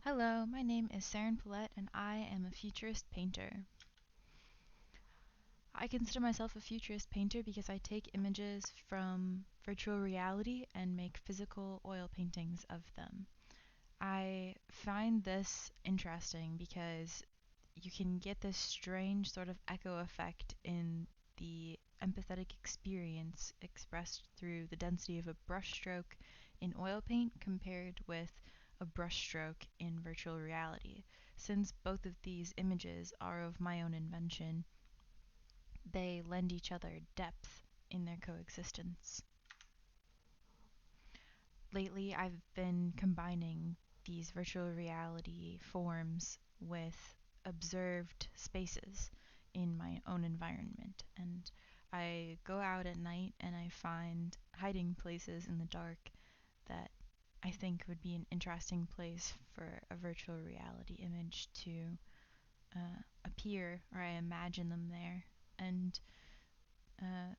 Hello, my name is Seren Pellett and I am a futurist painter. I consider myself a futurist painter because I take images from virtual reality and make physical oil paintings of them. I find this interesting because you can get this strange sort of echo effect in the empathetic experience expressed through the density of a brushstroke in oil paint compared with a brushstroke in virtual reality. Since both of these images are of my own invention, they lend each other depth in their coexistence. Lately, I've been combining these virtual reality forms with observed spaces in my own environment. And I go out at night and I find hiding places in the dark that I think would be an interesting place for a virtual reality image to appear, or I imagine them there. And uh,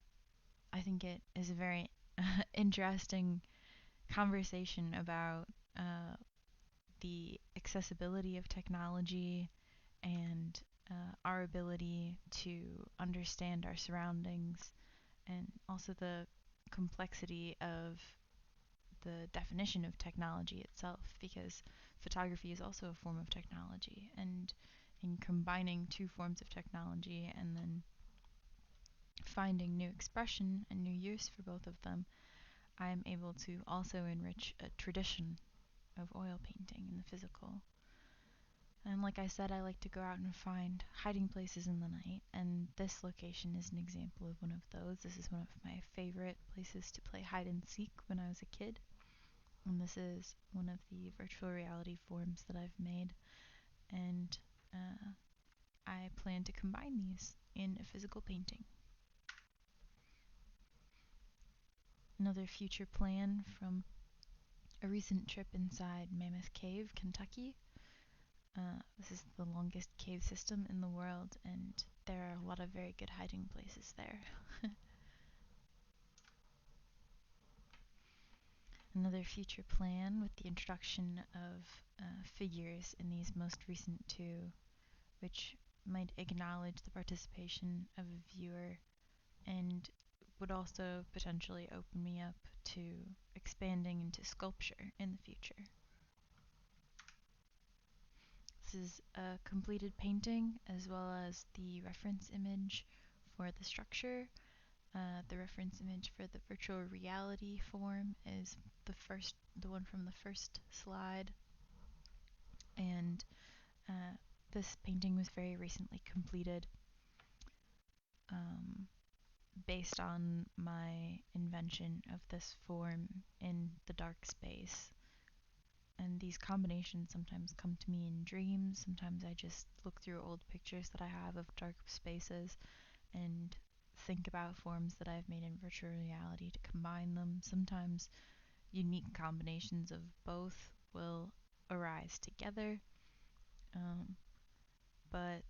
I think it is a very interesting conversation about uh, the accessibility of technology and our ability to understand our surroundings, and also the complexity of the definition of technology itself, because photography is also a form of technology, and in combining two forms of technology and then finding new expression and new use for both of them, I'm able to also enrich a tradition of oil painting in the physical. And like I said, I like to go out and find hiding places in the night, and this location is an example of one of those. This is one of my favorite places to play hide and seek when I was a kid, and this is one of the virtual reality forms that I've made, and uh, I plan to combine these in a physical painting. Another future plan from a recent trip inside Mammoth Cave, Kentucky. This is the longest cave system in the world, and there are a lot of very good hiding places there. Another future plan with the introduction of figures in these most recent two, which might acknowledge the participation of a viewer and would also potentially open me up to expanding into sculpture in the future. This is a completed painting as well as the reference image for the structure. The reference image for the virtual reality form is the one from the first slide, and this painting was very recently completed, um, based on my invention of this form in the dark space. And these combinations sometimes come to me in dreams. Sometimes I just look through old pictures that I have of dark spaces and think about forms that I've made in virtual reality to combine them. Sometimes unique combinations of both will arise together, um, but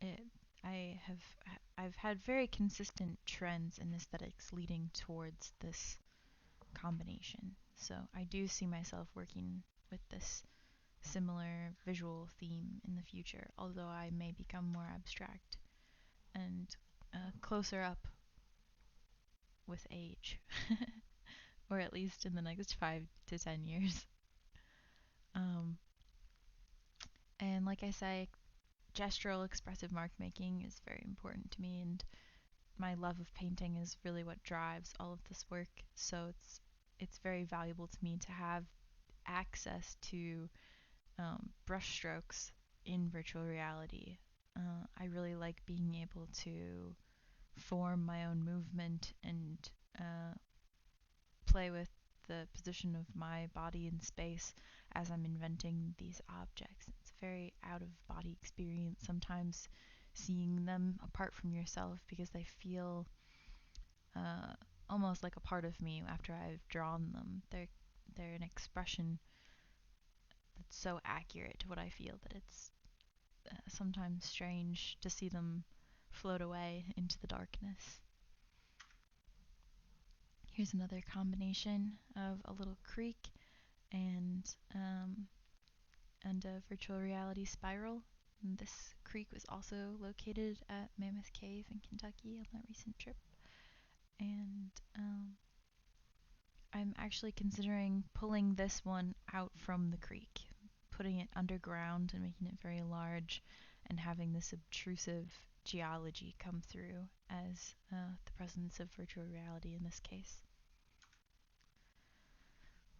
it, I have I've had very consistent trends in aesthetics leading towards this combination. So I do see myself working with this similar visual theme in the future, although I may become more abstract and closer up with age, or at least in the next 5 to 10 years. Um, and like I say, gestural expressive mark making is very important to me, and my love of painting is really what drives all of this work. So it's very valuable to me to have access to brushstrokes in virtual reality. I really like being able to form my own movement and uh, play with the position of my body in space as I'm inventing these objects. It's a very out of body experience sometimes, seeing them apart from yourself, because they feel uh, almost like a part of me after I've drawn them. They're an expression that's so accurate to what I feel that it's sometimes strange to see them float away into the darkness. Here's another combination of a little creek and and a virtual reality spiral. And this creek was also located at Mammoth Cave in Kentucky on that recent trip. And I'm actually considering pulling this one out from the creek, putting it underground and making it very large, and having this obtrusive geology come through as the presence of virtual reality in this case.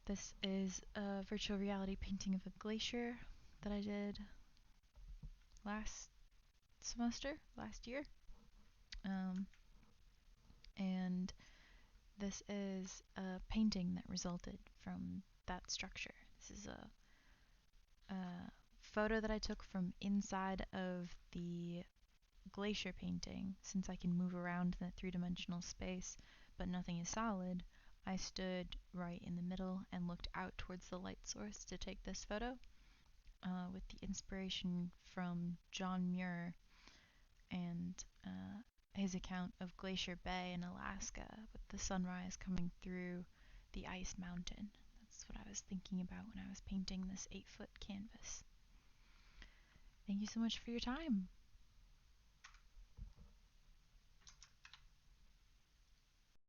This is a virtual reality painting of a glacier that I did last year. Um, and this is a painting that resulted from that structure. This is a photo that I took from inside of the glacier painting. Since I can move around in that three-dimensional space, but nothing is solid, I stood right in the middle and looked out towards the light source to take this photo, with the inspiration from John Muir and his account of Glacier Bay in Alaska with the sunrise coming through the ice mountain. That's what I was thinking about when I was painting this 8-foot canvas. Thank you so much for your time.